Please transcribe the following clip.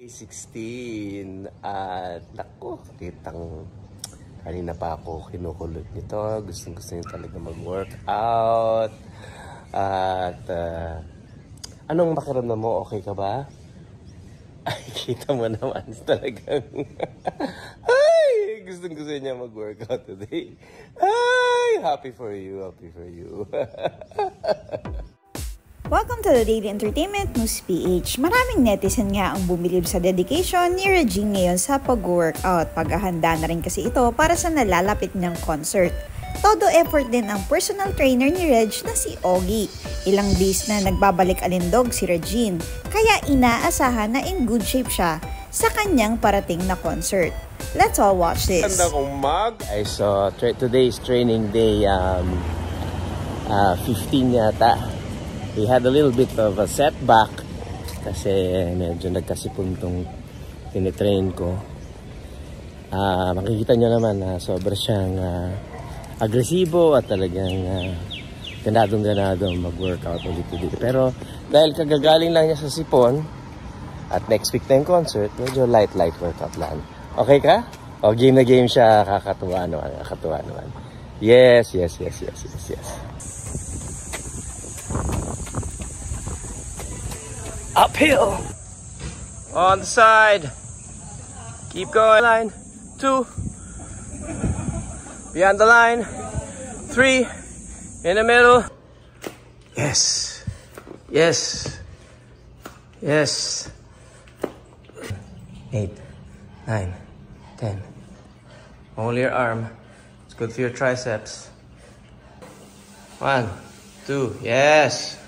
16 at naku, kitang kanina pa ako kinukulot nito. Gusto niya talaga mag-workout. At anong pakiramdam mo? Okay ka ba? Ay, kita mo naman talagang ay, gusto niya mag-workout today. Ay, happy for you, happy for you. Welcome to the Daily Entertainment News PH. Maraming netizen nga ang bumilib sa dedication ni Regine ngayon sa pag-workout. Paghahanda na rin kasi ito para sa nalalapit niyang concert. Todo effort din ang personal trainer ni Reg na si Ogie. Ilang days na nagbabalik alindog si Regine, kaya inaasahan na in good shape siya sa kanyang parating na concert. Let's all watch this. Ganda kong mag. I saw today's training day 15 yata. We had a little bit of a setback kasi medyo nagkasipon tong tinitrain ko. Makikita nyo naman na sobra siyang agresibo at talagang ganadong mag-workout ulit today. Pero dahil kagagaling lang niya sa sipon at next week na yung concert, medyo light workout lang. Okay ka? O, game na game siya. Kakatuwa naman. Yes. Uphill. On the side. Keep going. Line. 2. Beyond the line. 3. In the middle. Yes. 8, 9, 10. Hold your arm. It's good for your triceps. 1, 2. Yes.